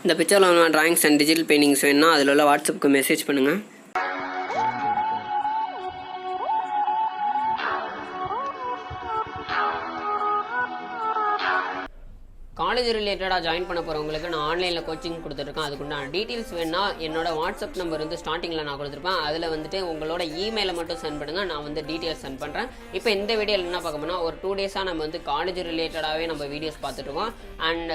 இந்த பிக்சரில் உள்ள டிராயிங்ஸ் அண்ட் டிஜிட்டல் பெயிண்டிங்ஸ் வேணும்னா அதில் உள்ள வாட்ஸ்அப்புக்கு மெசேஜ் பண்ணுங்கள். காலேஜ் ரிலேட்டடாக ஜாயின் பண்ண போகிறவங்களுக்கு நான் ஆன்லைனில் கோச்சிங் கொடுத்துருக்கேன். அதுக்குண்டான டீட்டெயில்ஸ் வேணுன்னா என்னோட வாட்ஸ்அப் நம்பர் வந்து ஸ்டார்டிங்கில் நான் கொடுத்துருப்பேன். அதில் வந்துட்டு உங்களோட இமெயிலை மட்டும் சென்ட் பண்ணுங்கள், நான் வந்து டீட்டெயில்ஸ் சென்ட் பண்ணுறேன். இப்போ இந்த வீடியோவில் என்ன பார்க்க போனால், ஒரு 2 டேஸாக நம்ம வந்து காலேஜ் ரிலேட்டடாகவே நம்ம வீடியோஸ் பார்த்துட்ருக்கோம். அண்ட்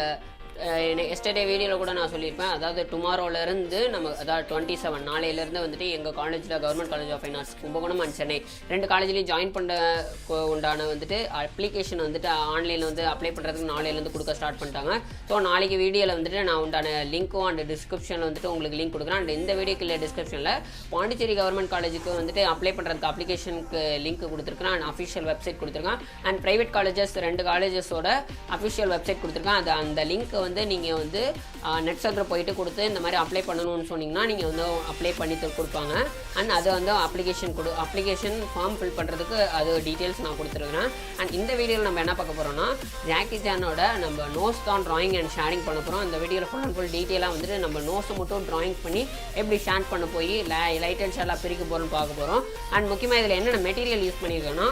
எஸ்டர்டே வீடியோவில் கூட நான் சொல்லியிருப்பேன், அதாவது டுமாரோலேருந்து நம்ம அதாவது 27 நாளையிலேருந்து வந்துட்டு எங்கள் காலேஜில் government college of fine arts Kumbakonam and Chennai 2 காலேஜ்லேயும் ஜாயின் பண்ண உண்டான வந்துட்டு அப்ளிகேஷன் வந்துட்டு ஆன்லைனில் வந்து அப்ளை பண்ணுறதுக்கு நாளையிலேருந்து கொடுக்க ஸ்டார்ட் பண்ணிட்டாங்க. ஸோ நாளைக்கு வீடியோவில் வந்துட்டு நான் உண்டான லிங்க்கும் அண்ட் டிஸ்கிரிப்ஷனில் வந்துட்டு உங்களுக்கு லிங்க் கொடுக்குறேன். அண்ட் இந்த வீடியோக்குள்ள டிஸ்கிரிப்ஷனில் பாண்டிச்சேரி கவர்மெண்ட் காலேஜுக்கு வந்துட்டு அப்ளை பண்ணுறதுக்கு அப்ளிகேஷனுக்கு லிங்க் கொடுத்துருக்கேன். அண்ட் அஃபிஷியல் வெப்சைட் கொடுத்துருக்கேன். அண்ட் ப்ரைவேட் காலேஜஸ் 2 காலேஜஸோட அஃபிஷியல் வெப்சைட் கொடுத்துருக்கேன். அந்த லிங்க் வந்து நீங்கள் வந்து நெட் சர்வர் போயிட்டு கொடுத்து இந்த மாதிரி அப்ளை பண்ணணும்னு சொன்னீங்கன்னா நீங்கள் வந்து அப்ளை பண்ணி கொடுப்பாங்க. அண்ட் அதை வந்து அப்ளிகேஷன் ஃபார்ம் ஃபில் பண்ணுறதுக்கு அது டீட்டெயில்ஸ் நான் கொடுத்துருக்கிறேன். அண்ட் இந்த வீடியோவில் நம்ம என்ன பார்க்க போகிறோம்னா, ஜாக்கி சானோட நம்ம நோஸ் தான் ட்ராயிங் அண்ட் ஷேரிங் பண்ண போகிறோம். இந்த வீடியோவில் ஃபுல் அண்ட் ஃபுல் டீட்டெயிலாக வந்துட்டு நம்ம நோஸை மட்டும் ட்ராயிங் பண்ணி எப்படி ஷேர் பண்ண போய் லைட் அண்ட் ஷேர்லாம் பிரிக்க போகிறோன்னு பார்க்க போகிறோம். அண்ட் முக்கியமாக இதில் என்னென்ன மெட்டீரியல் யூஸ் பண்ணியிருக்கேன்னா,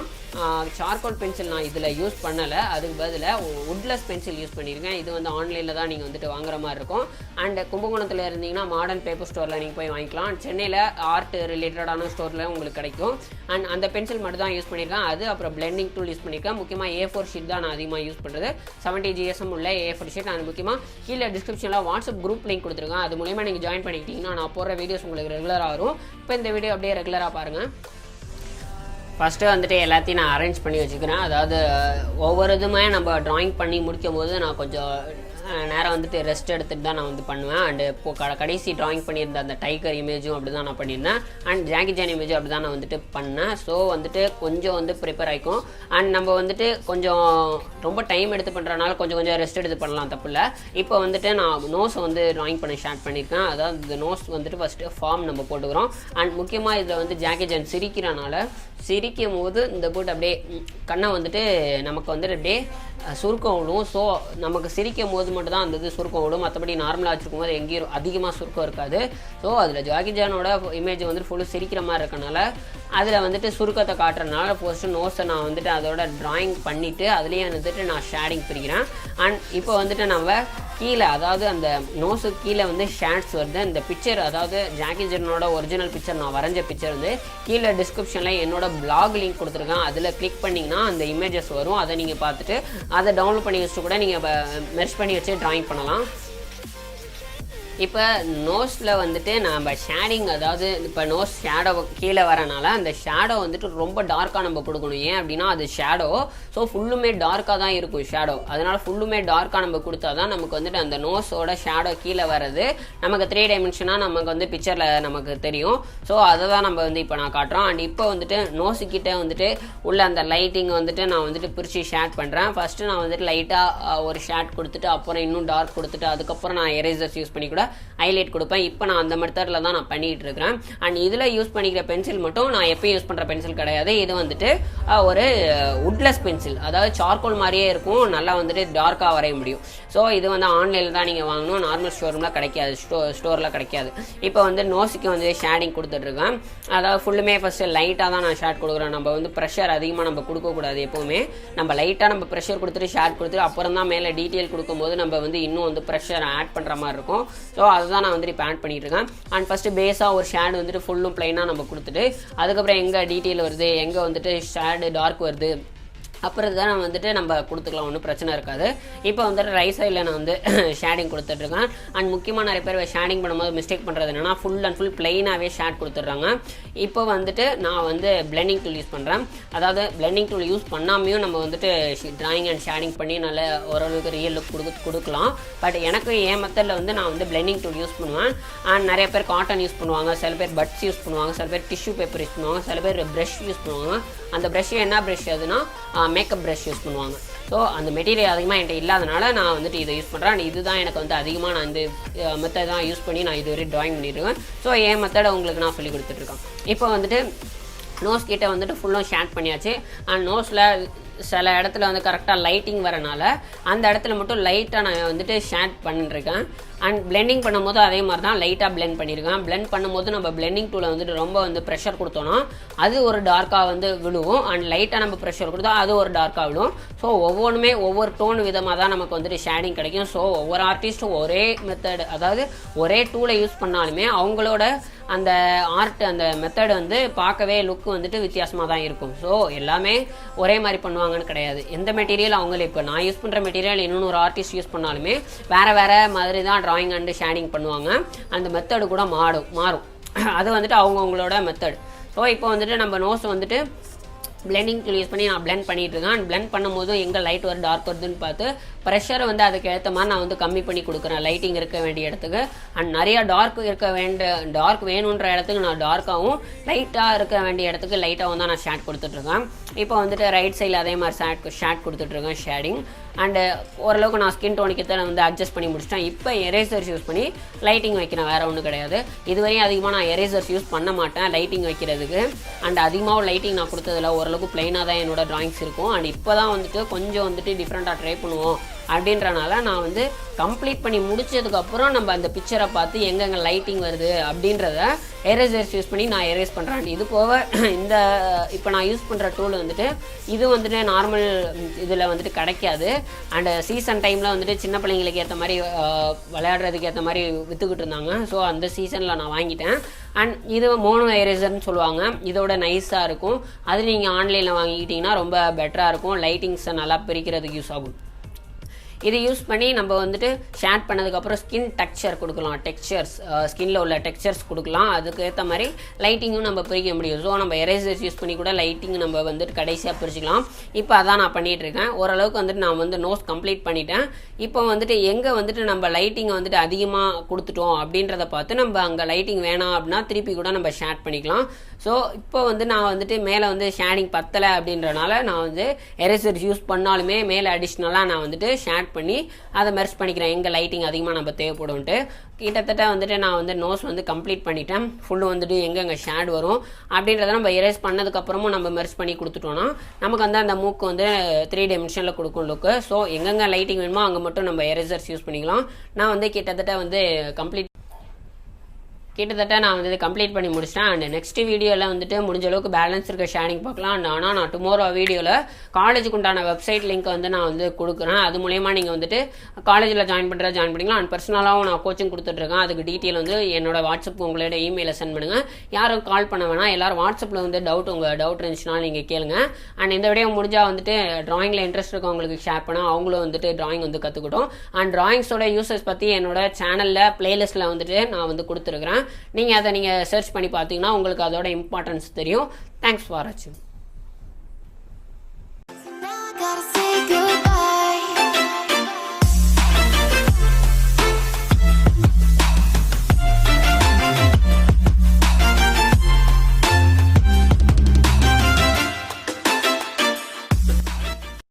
சார்கோல் பென்சில் நான் இதில் யூஸ் பண்ணலை, அதுக்கு பதிலாக வுட்லெஸ் பென்சில் யூஸ் பண்ணியிருக்கேன். இது வந்து ஆன்லைனில் தான் நீங்கள் வந்துட்டு வாங்குற மாதிரி இருக்கும். அண்ட் கும்பகோணத்தில் இருந்தீங்கன்னா மாடர்ன் பேப்பர் ஸ்டோரில் நீங்கள் போய் வாங்கிக்கலாம். சென்னையில் ஆர்ட் ரிலேட்டடான ஸ்டோரில் உங்களுக்கு கிடைக்கும். அண்ட் அந்த பென்சில் மட்டும் தான் யூஸ் பண்ணியிருக்கேன். அது அப்புறம் பிளெண்டிங் டூல் யூஸ் பண்ணியிருக்கேன். முக்கியமாக A4 ஷீட் தான் நான் அதிகமாக யூஸ் பண்ணுறது. 70 GSM உள்ள A4 ஷீட். அண்ட் முக்கியமாக கீழே டிஸ்கிரிப்ஷனில் வாட்ஸ்அப் குரூப் லிங்க் கொடுத்துருக்கேன். அது மூலமா நீங்கள் ஜாயின் பண்ணிக்கிட்டீங்கன்னா நான் போடுற வீடியோஸ் உங்களுக்கு ரெகுலராக வரும். இப்போ இந்த வீடியோ அப்படியே ரெகுலராக பாருங்கள். ஃபஸ்ட்டு வந்துட்டு எல்லாத்தையும் நான் அரேஞ்ச் பண்ணி வச்சுக்கிறேன். அதாவது ஒவ்வொரு இதுமே நம்ம ட்ராயிங் பண்ணி முடிக்கும் போது நான் கொஞ்சம் நேரம் வந்துட்டு ரெஸ்ட் எடுத்துகிட்டு தான் நான் வந்து பண்ணுவேன். அண்டு இப்போது கடைசி ட்ராயிங் பண்ணியிருந்த அந்த டைகர் இமேஜும் அப்படி தான் நான் பண்ணியிருந்தேன். அண்ட் ஜாக்கி சான் இமேஜும் அப்படி தான் நான் வந்துட்டு பண்ணேன். ஸோ வந்துட்டு கொஞ்சம் வந்து ப்ரிப்பேர் ஆகிக்கும். அண்ட் நம்ம வந்துட்டு கொஞ்சம் ரொம்ப டைம் எடுத்து பண்ணுறதுனால கொஞ்சம் ரெஸ்ட் எடுத்து பண்ணலாம், தப்பு இல்லை. இப்போ வந்துட்டு நான் நோஸை வந்து ட்ராயிங் பண்ண ஸ்டார்ட் பண்ணியிருக்கேன். அதாவது இந்த நோஸ் வந்துட்டு ஃபஸ்ட்டு ஃபார்ம் நம்ம போட்டுக்கிறோம். அண்ட் முக்கியமாக இதில் வந்து ஜாக்கி சான் சிரிக்கும் போது இந்த போட்டு அப்படியே கண்ணை வந்துட்டு நமக்கு வந்துட்டு அப்படியே சுருக்கம் விடும். ஸோ நமக்கு சிரிக்கும் போது மட்டும் தான் அந்த இது சுருக்கம் விடும். மற்றபடி நார்மலாக வச்சுருக்கும் போது எங்கேயும் அதிகமாக சுருக்கம் இருக்காது. ஸோ அதில் ஜாக்கி சானோட இமேஜ் வந்துட்டு ஃபுல்லு சிரிக்கிற மாதிரி இருக்கனால அதில் வந்துட்டு சுருக்கத்தை காட்டுறதுனால ஃபர்ஸ்ட்டு நோஸை நான் வந்துட்டு அதோட ட்ராயிங் பண்ணிவிட்டு அதுலேயே வந்துட்டு நான் ஷேடிங் பிரிக்கிறேன். அண்ட் இப்போ வந்துட்டு நம்ம கீழே, அதாவது அந்த நோஸுக்கு கீழே வந்து ஷேட்ஸ் வருது. இந்த பிக்சர், அதாவது ஜாக்கி சானோட ஒரிஜினல் பிக்சர் நான் வரைஞ்ச பிக்சர் வந்து கீழே டிஸ்கிரிப்ஷனில் என்னோட பிளாக் லிங்க் கொடுத்துருக்கேன். அதில் கிளிக் பண்ணிங்கன்னா அந்த இமேஜஸ் வரும். அதை நீங்கள் பார்த்துட்டு அதை டவுன்லோட் பண்ணி வச்சுட்டு கூட நீங்கள் மெர்ஜ் பண்ணி வச்சு ட்ராயிங் பண்ணலாம். இப்போ நோஸில் வந்துட்டு நம்ம ஷேடிங், அதாவது இப்போ நோஸ் ஷேடோ கீழே வரனால அந்த ஷேடோ வந்துட்டு ரொம்ப டார்க்காக நம்ம கொடுக்கணும். ஏன் அப்படின்னா அது ஷேடோ, ஸோ ஃபுல்லுமே டார்க்காக தான் இருக்கும் ஷேடோ. அதனால் ஃபுல்லுமே டார்க்காக நம்ம கொடுத்தா தான் நமக்கு வந்துட்டு அந்த நோஸோட ஷேடோ கீழே வர்றது நமக்கு 3 டைமென்ஷனாக நமக்கு வந்து பிக்சரில் நமக்கு தெரியும். ஸோ அதை தான் நம்ம வந்து இப்போ நான் காட்டுறோம். அண்ட் இப்போ வந்துட்டு நோஸுக்கிட்ட வந்துட்டு உள்ள அந்த லைட்டிங் வந்துட்டு நான் வந்துட்டு பிரித்து ஷேட் பண்ணுறேன். ஃபஸ்ட்டு நான் வந்துட்டு லைட்டாக ஒரு ஷேட் கொடுத்துட்டு அப்புறம் இன்னும் டார்க் கொடுத்துட்டு அதுக்கப்புறம் நான் எரேசர்ஸ் யூஸ் பண்ணி கூட ஹைலைட் கொடுப்பேன். இப்போ நான் அந்த மெத்தடில் தான் நான் பண்ணிகிட்டு இருக்கிறேன். அண்ட் இதில் யூஸ் பண்ணிக்கிற பென்சில் மட்டும் நான் எப்பயும் யூஸ் பண்ணுற பென்சில் கிடையாது. இது வந்துட்டு ஒரு வுட்லெஸ் பென்சில், அதாவது சார்கோல் மாதிரியே இருக்கும், நல்லா வந்துட்டு டார்க்காக வரைய முடியும். ஸோ இது வந்து ஆன்லைனில் தான் நீங்கள் வாங்கணும், நார்மல் ஸ்டோர்லாம் கிடைக்காது, ஸ்டோரில் கிடைக்காது. இப்போ வந்து நோஸுக்கு வந்து ஷேடிங் கொடுத்துட்ருக்கேன். அதாவது ஃபுல்லுமே ஃபஸ்ட்டு லைட்டாக தான் நான் ஷேட் கொடுக்குறேன். நம்ம வந்து ப்ரெஷர் அதிகமாக நம்ம கொடுக்கக்கூடாது. எப்போவுமே நம்ம லைட்டாக நம்ம ப்ரெஷர் கொடுத்துட்டு ஷேட் கொடுத்துட்டு அப்புறம் தான் மேலே டீட்டெயில் கொடுக்கும்போது நம்ம வந்து இன்னும் வந்து ப்ரெஷர் ஆட் பண்ணுற மாதிரி இருக்கும். ஸோ அதுதான் நான் வந்துட்டு இப்போ ஆட் பண்ணிட்டு இருக்கேன். அண்ட் ஃபஸ்ட்டு பேஸாக ஒரு ஷேடு வந்துட்டு ஃபுல்லும் ப்ளைனாக நம்ம கொடுத்துட்டு அதுக்கப்புறம் எங்கே டீட்டெயில் வருது, எங்கே வந்துட்டு ஷேடு டார்க் வருது, அப்புறம் தான் நான் வந்துட்டு நம்ம கொடுத்துக்கலாம், ஒன்றும் பிரச்சனை இருக்காது. இப்போ வந்துட்டு ரைட் சைடில் நான் வந்து ஷேடிங் கொடுத்துட்ருக்கேன். அண்ட் முக்கியமாக நிறைய பேர் ஷேடிங் பண்ணும்போது மிஸ்டேக் பண்ணுறது என்னென்னா ஃபுல் அண்ட் ஃபுல் பிளெயினாகவே ஷேட் கொடுத்துட்றாங்க. இப்போ வந்துட்டு நான் வந்து பிளெண்டிங் டூல் யூஸ் பண்ணுறேன். அதாவது பிளெண்டிங் டூல் யூஸ் பண்ணாமையும் நம்ம வந்துட்டு ட்ராயிங் அண்ட் ஷேடிங் பண்ணி நல்ல ஓரளவுக்கு ரியல் லுக் கொடுக்கலாம். பட் எனக்கு என் மெத்தடில் வந்து நான் வந்து பிளெண்டிங் டூல் யூஸ் பண்ணுவேன். அண்ட் நிறைய பேர் காட்டன் யூஸ் பண்ணுவாங்க, சில பேர் பட்ஸ் யூஸ் பண்ணுவாங்க, சில பேர் டிஷ்யூ பேப்பர் யூஸ் பண்ணுவாங்க, சில பேர் ப்ரஷ் யூஸ் பண்ணுவாங்க. அந்த ப்ரஷ் என்ன ப்ரஷ் அதுனா மேக்கப் ப்ரஷ் யூஸ் பண்ணுவாங்க. ஸோ அந்த மெட்டீரியல் அதிகமாக என்கிட்ட இல்லாதனால நான் வந்துட்டு இதை யூஸ் பண்ணுறேன். இதுதான் எனக்கு வந்து அதிகமாக நான் இந்த மெத்தட் தான் யூஸ் பண்ணி நான் இதுவரை ட்ராயிங் பண்ணிட்டுருக்கேன். ஸோ என் மெத்தடை உங்களுக்கு நான் சொல்லி கொடுத்துட்ருக்கேன். இப்போ வந்துட்டு நோஸ் கிட்ட வந்துட்டு ஃபுல்லும் ஷேட் பண்ணியாச்சு. அண்ட் நோஸில் சில இடத்துல வந்து கரெக்டாக லைட்டிங் வரனால அந்த இடத்துல மட்டும் லைட்டாக நான் வந்துட்டு ஷேட் பண்ணிட்டுருக்கேன். அண்ட் பிளெண்டிங் பண்ணும்போது அதே மாதிரி தான் லைட்டாக பிளெண்ட் பண்ணியிருக்கேன். பிளெண்ட் பண்ணும்போது நம்ம பிளெண்டிங் டூலை வந்துட்டு ரொம்ப வந்து ப்ரெஷர் கொடுத்தோன்னா அது ஒரு டார்க்காக வந்து விழுவும். அண்ட் லைட்டாக நம்ம ப்ரெஷர் கொடுத்தா அது ஒரு டார்க்காக விழுவும். ஸோ ஒவ்வொன்றுமே ஒவ்வொரு டோன் விதமாக தான் நமக்கு வந்துட்டு ஷேடிங் கிடைக்கும். ஸோ ஒவ்வொரு ஆர்டிஸ்ட்டும் ஒரே மெத்தட், அதாவது ஒரே டூலை யூஸ் பண்ணாலுமே அவங்களோட அந்த ஆர்ட் அந்த மெத்தட் வந்து பார்க்கவே லுக் வந்துட்டு வித்தியாசமாக தான் இருக்கும். ஸோ எல்லாமே ஒரே மாதிரி பண்ணுவாங்கன்னு கிடையாது. எந்த மெட்டீரியல் அவங்களே இப்போ நான் யூஸ் பண்ணுற மெட்டீரியல் இன்னொரு ஆர்டிஸ்ட் யூஸ் பண்ணாலுமே வேறு மாதிரி தான் ட்ராயிங் அண்டு ஷேடிங் பண்ணுவாங்க. அந்த மெத்தடு கூட மாறும். அது வந்துட்டு அவங்கவுங்களோட மெத்தட். ஸோ இப்போ வந்துட்டு நம்ம நோஸ் வந்துட்டு பிளெண்டிங் டூல் யூஸ் பண்ணி நான் பிளெண்ட் பண்ணிட்டு இருக்கேன். அண்ட் பிளெண்ட் பண்ணும்போது எங்கே லைட் ஒரு டார்க் வருதுன்னு பார்த்து ப்ரெஷரை வந்து அதுக்கு ஏற்ற மாதிரி நான் வந்து கம்மி பண்ணி கொடுக்குறேன் லைட்டிங் இருக்க வேண்டிய இடத்துக்கு. அண்ட் நிறையா டார்க் வேணுன்ற இடத்துக்கு நான் டார்க்காகவும் லைட்டாக இருக்க வேண்டிய இடத்துக்கு லைட்டாகவும் தான் நான் ஷேட் கொடுத்துட்ருக்கேன். இப்போ வந்துட்டு ரைட் சைடில் அதே மாதிரி ஷேட் கொடுத்துட்ருக்கேன் ஷேடிங். அண்டு ஓரளவுக்கு நான் ஸ்கின் டோனிக்கத்தை வந்து அட்ஜஸ்ட் பண்ணி முடிச்சிட்டேன். இப்போ எரேசர்ஸ் யூஸ் பண்ணி லைட்டிங் வைக்கிறேன், வேறு ஒன்றும் கிடையாது. இதுவரையும் அதிகமாக நான் எரேசர்ஸ் யூஸ் பண்ண மாட்டேன் லைட்டிங் வைக்கிறதுக்கு. அண்ட் அதிகமாக லைட்டிங் நான் கொடுத்ததில்ல, ஓரளவுக்கு ப்ளைனாக தான் என்னோடய ட்ராயிங்ஸ் இருக்கும். அண்ட் இப்போ தான் வந்துட்டு கொஞ்சம் வந்துட்டு டிஃப்ரெண்ட்டாக ட்ரை பண்ணுவோம் அப்படின்றனால நான் வந்து கம்ப்ளீட் பண்ணி முடிச்சதுக்கப்புறம் நம்ம அந்த பிக்சரை பார்த்து எங்கெங்கே லைட்டிங் வருது அப்படின்றத எரேசர்ஸ் யூஸ் பண்ணி நான் எரேஸ் பண்ணுறேன். இது போக இந்த இப்போ நான் யூஸ் பண்ணுற டூல் வந்துட்டு இது வந்துட்டு நார்மல் இதில் வந்துட்டு கிடைக்காது. அண்டு சீசன் டைமில் வந்துட்டு சின்ன பிள்ளைங்களுக்கு ஏற்ற மாதிரி விளையாடுறதுக்கு ஏற்ற மாதிரி விற்றுக்கிட்டு இருந்தாங்க. ஸோ அந்த சீசனில் நான் வாங்கிட்டேன். அண்ட் இது மோனோ எரேசர்னு சொல்லுவாங்க. இதோட நைஸாக இருக்கும். அது நீங்கள் ஆன்லைனில் வாங்கிக்கிட்டிங்கன்னா ரொம்ப பெட்டராக இருக்கும். லைட்டிங்ஸை நல்லா பிரிக்கிறதுக்கு யூஸ் ஆகும். இது யூஸ் பண்ணி நம்ம வந்துட்டு ஷேட் பண்ணதுக்கப்புறம் ஸ்கின் டெக்ஸ்சர்ஸ் ஸ்கின்னில் உள்ள டெக்ஸ்சர்ஸ் கொடுக்கலாம். அதுக்கு ஏற்ற மாதிரி லைட்டிங்கும் நம்ம பிரிக்க முடியும். ஸோ நம்ம எரேசர்ஸ் யூஸ் பண்ணி கூட லைட்டிங் நம்ம வந்துட்டு கடைசியாக பிரிச்சுக்கலாம். இப்போ அதான் நான் பண்ணிகிட்ருக்கேன். ஓரளவுக்கு வந்துட்டு நான் வந்து நோஸ் கம்ப்ளீட் பண்ணிட்டேன். இப்போ வந்துட்டு எங்கே வந்துட்டு நம்ம லைட்டிங்கை வந்துட்டு அதிகமாக கொடுத்துட்டோம் அப்படின்றத பார்த்து நம்ம அங்கே லைட்டிங் வேணாம் அப்படின்னா திருப்பி கூட நம்ம ஷேட் பண்ணிக்கலாம். ஸோ இப்போ வந்து நான் வந்துட்டு மேலே வந்து ஷேடிங் பத்தலை அப்படின்றனால நான் வந்து எரேசர்ஸ் யூஸ் பண்ணாலுமே மேலே அடிஷ்னலாக நான் வந்துட்டு ஷேட் பண்ணி அதை மெர்ஜ் பண்ணிக்கிறேன் எங்கே லைட்டிங் அதிகமாக நம்ம தேவைப்படும்ட்டு. கிட்டத்தட்ட வந்துட்டு நான் வந்து நோஸ் வந்து கம்ப்ளீட் பண்ணிட்டேன். ஃபுல்லு வந்துட்டு எங்கெங்கே ஷேட் வரும் அப்படின்றத நம்ம எரேஸ் பண்ணதுக்கப்புறமும் நம்ம மெர்ஜ் பண்ணி கொடுத்துட்டோன்னா நமக்கு வந்து அந்த மூக்கு வந்து 3 டைமென்ஷனில் கொடுக்கும் லுக்கு. ஸோ எங்கெங்கே லைட்டிங் வேணுமோ அங்கே மட்டும் நம்ம எரேசர்ஸ் யூஸ் பண்ணிக்கலாம். நான் வந்து கிட்டத்தட்ட வந்து நான் வந்து கம்ப்ளீட் பண்ணி முடிச்சிட்டேன். அண்ட் நெக்ஸ்ட் வீடியோவில் வந்துட்டு முடிஞ்ச அளவுக்கு பேலன்ஸ் இருக்க ஷேடிங் பார்க்கலாம். ஆனால் நான் டுமாரோ வீடியோவில் காலேஜுக்கு உண்டான வெப்சைட் லிங்க் வந்து நான் வந்து கொடுக்குறேன். அது மூலயமா நீங்கள் வந்துட்டு காலேஜில் ஜாயின் பண்ணிக்கலாம். அண்ட் பர்சனலாகவும் நான் கோச்சிங் கொடுத்துட்ருக்கேன். அதுக்கு டீட்டெயில் வந்து என்னோட வாட்ஸ்அப் உங்களோட இமெயிலில் சென்ட் பண்ணுங்கள். யாரும் கால் பண்ண வேணாம். எல்லாரும் வாட்ஸ்அப்பில் வந்து உங்கள் டவுட் இருந்துச்சுன்னா நீங்கள் கேளுங்க. அண்ட் இந்த வீடியோ முடிஞ்சால் வந்துட்டு ட்ராயிங்கில் இன்ட்ரெஸ்ட் இருக்கவங்களுக்கு ஷேர் பண்ணால் அவங்களும் வந்துட்டு ட்ராயிங் வந்து கற்றுக்கிட்டோம். அண்ட் ட்ராயிங்ஸோட யூசர்ஸ் பற்றி என்னோட சேனலில் பிளேலிஸ்ட்டில் வந்துட்டு நான் வந்து கொடுத்துருக்குறேன். நீங்கள் அதை சர்ச் பண்ணி பார்த்தீங்கன்னா உங்களுக்கு அதோட இம்பார்ட்டன்ஸ் தெரியும். தேங்க்ஸ் ஃபார் வாட்சிங்.